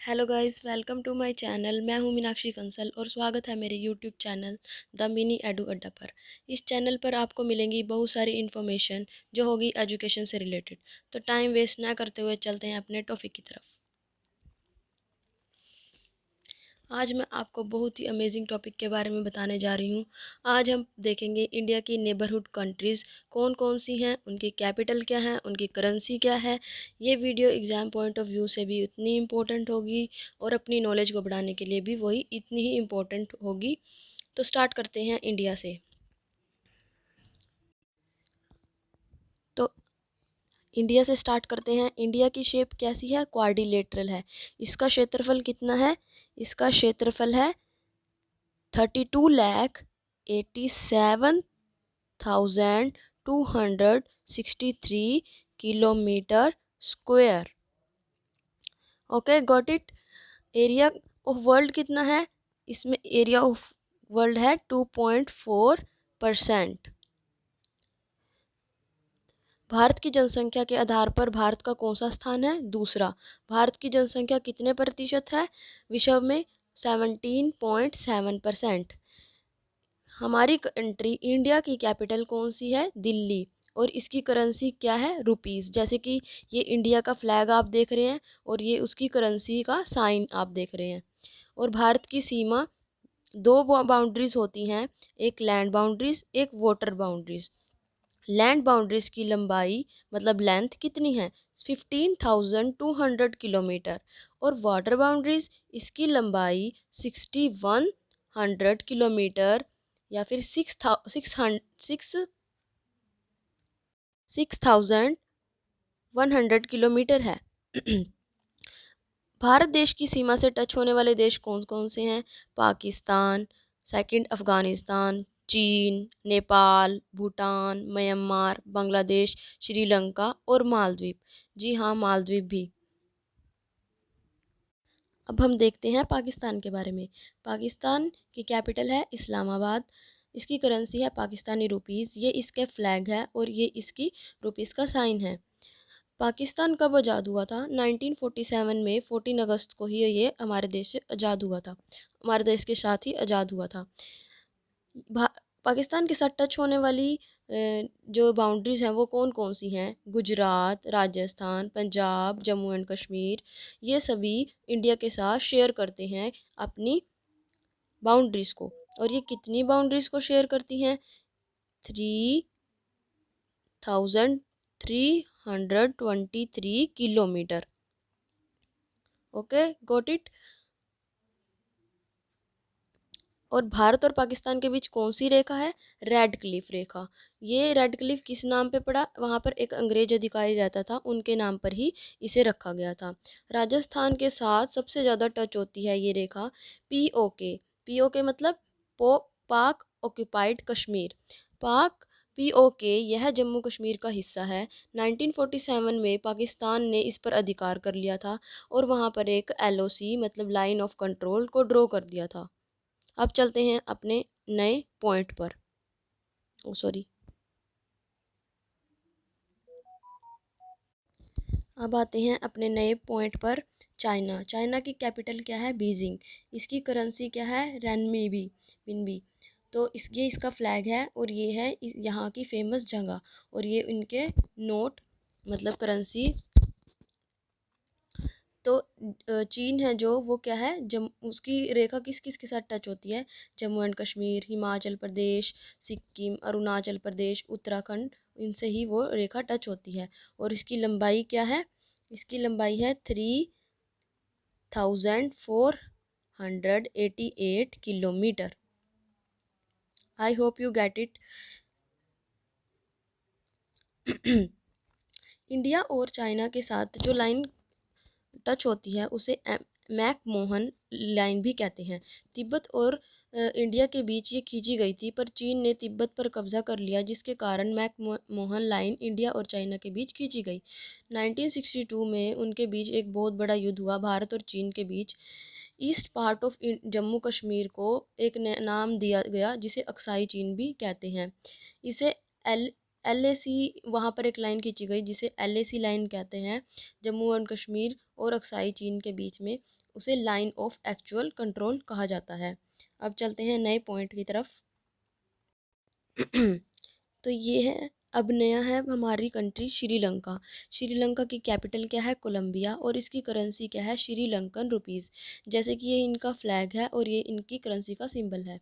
Hello guys, welcome to my channel. मैं हूं मीनाक्षी कंसल और स्वागत है मेरे YouTube channel the mini edu Adda पर। इस चैनल पर आपको मिलेंगी बहुत सारी इन्फॉर्मेशन जो होगी एजुकेशन से रिलेटेड। तो टाइम वेस्ट ना करते हुए चलते हैं अपने टॉपिक की तरफ। आज मैं आपको बहुत ही अमेजिंग टॉपिक के बारे में बताने जा रही हूँ। आज हम देखेंगे इंडिया की नेबरहुड कंट्रीज़ कौन कौन सी हैं, उनकी कैपिटल क्या है, उनकी करेंसी क्या है। ये video exam point of view से भी उतनी इम्पोर्टेंट होगी और अपनी नॉलेज को बढ़ाने के लिए भी वही इतनी ही इम्पोर्टेंट होगी। तो स्टार्ट करते हैं इंडिया से। तो इंडिया से स्टार्ट करते हैं। इंडिया की शेप कैसी है? क्वाड्रिलेटरल है। इसका क्षेत्रफल कितना है? इसका क्षेत्रफल है 32,87,263 kilometre square. Okay, got it. Area of world कितना है? इसमें एरिया ऑफ वर्ल्ड है 2.4%। भारत की जनसंख्या के आधार पर भारत का कौन सा स्थान है? दूसरा। भारत की जनसंख्या कितने प्रतिशत है विश्व में? 17.7%। हमारी कंट्री इंडिया की कैपिटल कौन सी है? दिल्ली। और इसकी करेंसी क्या है? रुपीस। जैसे कि ये इंडिया का फ्लैग आप देख रहे हैं और ये उसकी करेंसी का साइन आप देख रहे हैं। और भारत की सीमा दो बाउंड्रीज होती हैं, एक लैंड बाउंड्रीज, एक वाटर बाउंड्रीज। लैंड बाउंड्रीज की लंबाई मतलब लेंथ कितनी है? 15,200 किलोमीटर। और वाटर बाउंड्रीज, इसकी लंबाई 6,100 किलोमीटर या फिर 6,100 किलोमीटर है। भारत देश की सीमा से टच होने वाले देश कौन कौन से हैं? पाकिस्तान, सेकंड अफगानिस्तान, चीन, नेपाल, भूटान, म्यांमार, बांग्लादेश, श्रीलंका और मालदीव। जी हाँ, मालदीव भी। अब हम देखते हैं पाकिस्तान के बारे में। पाकिस्तान की कैपिटल है इस्लामाबाद। इसकी करेंसी है पाकिस्तानी रुपीज़। ये इसके फ्लैग है और ये इसकी रुपीज़ का साइन है। पाकिस्तान कब आज़ाद हुआ था? 1947 में 14 अगस्त को ही ये हमारे देश से आज़ाद हुआ था। हमारे देश के साथ ही आज़ाद हुआ था। पाकिस्तान के साथ टच होने वाली जो बाउंड्रीज हैं वो कौन कौन सी हैं? गुजरात, राजस्थान, पंजाब, जम्मू एंड कश्मीर, ये सभी इंडिया के साथ शेयर करते हैं अपनी बाउंड्रीज को। और ये कितनी बाउंड्रीज को शेयर करती हैं? 3,323 किलोमीटर। Okay, got it. और भारत और पाकिस्तान के बीच कौन सी रेखा है? रेड क्लिफ रेखा। ये रेड क्लिफ किस नाम पे पड़ा? वहाँ पर एक अंग्रेज अधिकारी रहता था, उनके नाम पर ही इसे रखा गया था। राजस्थान के साथ सबसे ज़्यादा टच होती है ये रेखा पीओके। पीओके मतलब पाक ऑक्यूपाइड कश्मीर। पाक पीओके यह जम्मू कश्मीर का हिस्सा है। 1947 में पाकिस्तान ने इस पर अधिकार कर लिया था और वहाँ पर एक एलओसी मतलब लाइन ऑफ कंट्रोल को ड्रॉ कर दिया था। अब चलते हैं अपने नए पॉइंट पर। ओ सॉरी, अब आते हैं अपने नए पॉइंट पर। चाइना। चाइना की कैपिटल क्या है? बीजिंग। इसकी करेंसी क्या है? रेनमीबी बिनबी। तो ये इसका फ्लैग है और ये है यहाँ की फेमस जगह। और ये इनके नोट मतलब करेंसी। तो चीन है जो वो क्या है? उसकी रेखा किस किस के साथ टच होती है? जम्मू एंड कश्मीर, हिमाचल प्रदेश, सिक्किम, अरुणाचल प्रदेश, उत्तराखंड, इनसे ही वो रेखा टच होती है। और इसकी लंबाई क्या है? इसकी लंबाई है 3,488 kilometre. I hope you get it. India और चाइना के साथ जो लाइन टच होती है उसे मैक मोहन लाइन भी कहते हैं। तिब्बत और इंडिया के बीच ये खींची गई थी, पर चीन ने तिब्बत पर कब्जा कर लिया, जिसके कारण मैक मोहन लाइन इंडिया और चाइना के बीच खींची गई। 1962 में उनके बीच एक बहुत बड़ा युद्ध हुआ भारत और चीन के बीच। East part of Jammu Kashmir को एक नाम दिया गया जिसे अक्साई चीन भी कहते हैं। इसे LAC वहाँ पर एक लाइन खींची गई जिसे LAC लाइन कहते हैं, जम्मू एंड कश्मीर और अक्साई चीन के बीच में, उसे लाइन ऑफ एक्चुअल कंट्रोल कहा जाता है। अब चलते हैं नए पॉइंट की तरफ। तो ये है, अब नया है हमारी कंट्री श्रीलंका। श्रीलंका की कैपिटल क्या है? कोलंबिया, और इसकी करेंसी क्या है? श्रीलंकन रुपीस। जैसे कि ये इनका फ्लैग है और ये इनकी करेंसी का सिंबल है।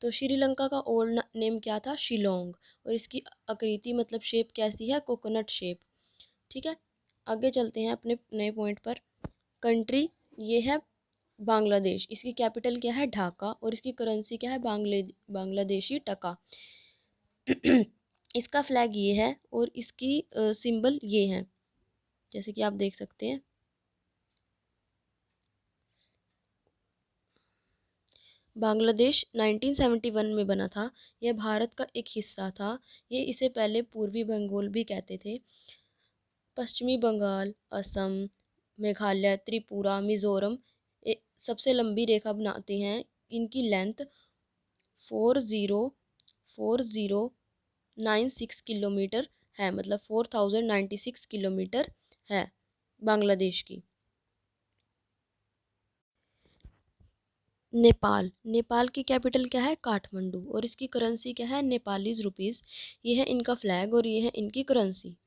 तो श्रीलंका का ओल्ड नेम क्या था? शिलोंग, और इसकी आकृति मतलब शेप कैसी है? Coconut shape. ठीक है, आगे चलते हैं अपने नए पॉइंट पर। कंट्री ये है बांग्लादेश, इसकी कैपिटल क्या है? ढाका, और इसकी करेंसी क्या है? बांग्लादेशी टका। इसका फ्लैग ये है और इसकी सिंबल ये है, जैसे कि आप देख सकते हैं। बांग्लादेश 1971 में बना था। यह भारत का एक हिस्सा था। ये इसे पहले पूर्वी बंगाल भी कहते थे। पश्चिमी बंगाल, असम, मेघालय, त्रिपुरा, मिजोरम सबसे लंबी रेखा बनाते हैं। इनकी लेंथ 404096 किलोमीटर है, मतलब 4096 किलोमीटर है बांग्लादेश की। नेपाल, नेपाल की कैपिटल क्या है? काठमांडू, और इसकी करेंसी क्या है? Nepalese rupees. ये है इनका फ्लैग और ये है इनकी करेंसी।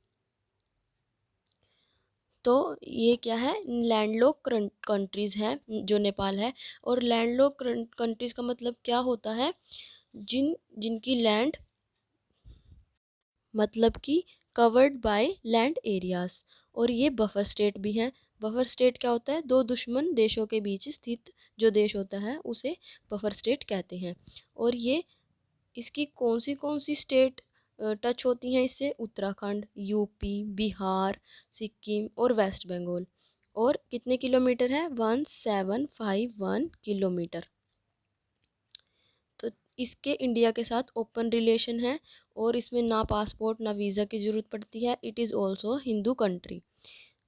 तो ये क्या है? लैंडलॉक कंट्रीज हैं जो नेपाल है। और लैंडलॉक कंट्रीज का मतलब क्या होता है? जिनकी लैंड मतलब कि कवर्ड बाय लैंड एरियाज। और ये बफर स्टेट भी हैं। बफर स्टेट क्या होता है? दो दुश्मन देशों के बीच स्थित जो देश होता है उसे बफर स्टेट कहते हैं। और ये इसकी कौन सी स्टेट टच होती हैं इससे? उत्तराखंड, यूपी, बिहार, सिक्किम और वेस्ट बंगाल। और कितने किलोमीटर है? 1751 किलोमीटर। तो इसके इंडिया के साथ ओपन रिलेशन है और इसमें ना पासपोर्ट ना वीज़ा की ज़रूरत पड़ती है। It is also Hindu country.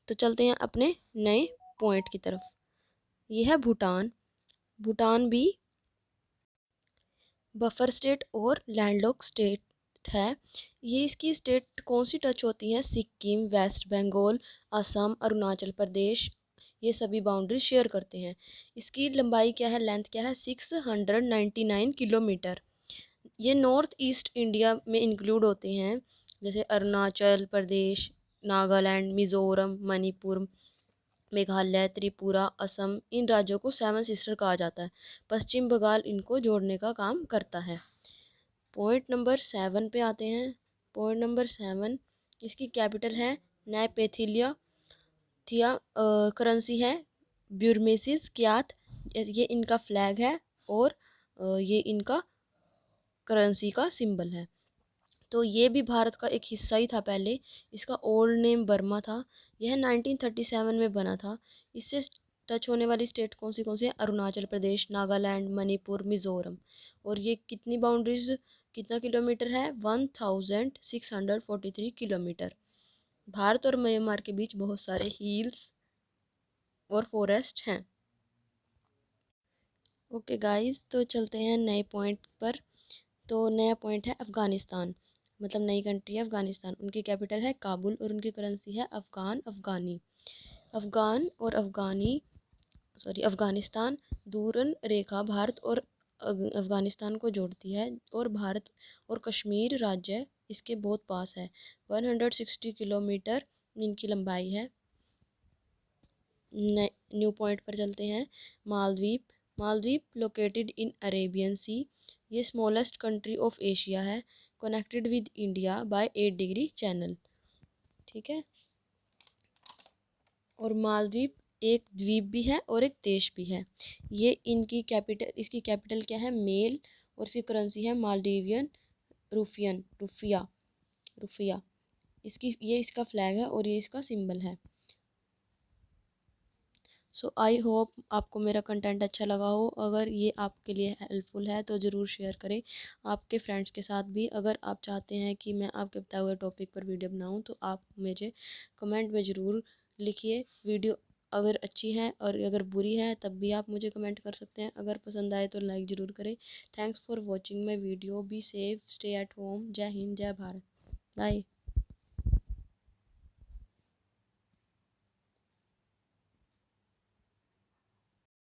तो चलते हैं अपने नए पॉइंट की तरफ। ये है भूटान। भूटान भी बफर स्टेट और लैंडलॉक स्टेट है। ये इसकी स्टेट कौन सी टच होती हैं? सिक्किम, वेस्ट बंगाल, असम, अरुणाचल प्रदेश, ये सभी बाउंड्री शेयर करते हैं। इसकी लंबाई क्या है? लेंथ क्या है? 699 किलोमीटर। ये नॉर्थ ईस्ट इंडिया में इंक्लूड होते हैं, जैसे अरुणाचल प्रदेश, नागालैंड, मिज़ोरम, मणिपुर, मेघालय, त्रिपुरा, असम। इन राज्यों को सेवन सिस्टर कहा जाता है। पश्चिम बंगाल इनको जोड़ने का काम करता है। पॉइंट नंबर 7 पे आते हैं। पॉइंट नंबर 7, इसकी कैपिटल है नैपेथिलिया। थिया करेंसी है ब्यूरमेसिस क्यात। ये इनका फ्लैग है और ये इनका करेंसी का सिंबल है। तो ये भी भारत का एक हिस्सा ही था पहले। इसका ओल्ड नेम बर्मा था। यह 1937 में बना था। इससे टच होने वाली स्टेट कौन सी है? अरुणाचल प्रदेश, नागालैंड, मणिपुर, मिज़ोरम। और ये कितनी बाउंड्रीज, कितना किलोमीटर है? 1643 किलोमीटर। भारत और म्यांमार के बीच बहुत सारे हिल्स और फॉरेस्ट हैं। ओके गाइस, तो चलते हैं नए पॉइंट पर। तो नया पॉइंट है अफ़गानिस्तान, मतलब नई कंट्री है अफ़गानिस्तान। उनकी कैपिटल है काबुल और उनकी करेंसी है अफ़गानी। अफ़गान और अफ़गानिस्तान दूरन रेखा भारत और अफ़गानिस्तान को जोड़ती है, और भारत और कश्मीर राज्य इसके बहुत पास है। 160 किलोमीटर इनकी लंबाई है। न्यू पॉइंट पर चलते हैं। Maldives. Maldives located in Arabian sea. ये स्मॉलेस्ट कंट्री ऑफ एशिया है, connected with India by 8 degree channel. ठीक है, और मालदीव एक द्वीप भी है और एक देश भी है। ये इसकी कैपिटल क्या है? मेल, और इसकी करेंसी है मालदीवियन रुफिया। ये इसका फ्लैग है और ये इसका सिंबल है। सो आई होप आपको मेरा कंटेंट अच्छा लगा हो। अगर ये आपके लिए हेल्पफुल है तो ज़रूर शेयर करें आपके फ्रेंड्स के साथ भी। अगर आप चाहते हैं कि मैं आपके बताए हुए टॉपिक पर वीडियो बनाऊं तो आप मुझे कमेंट में ज़रूर लिखिए। वीडियो अगर अच्छी है और अगर बुरी है तब भी आप मुझे कमेंट कर सकते हैं। अगर पसंद आए तो लाइक ज़रूर करें। Thanks for watching my video. Be safe, stay at home. जय हिंद, जय भारत। बाय।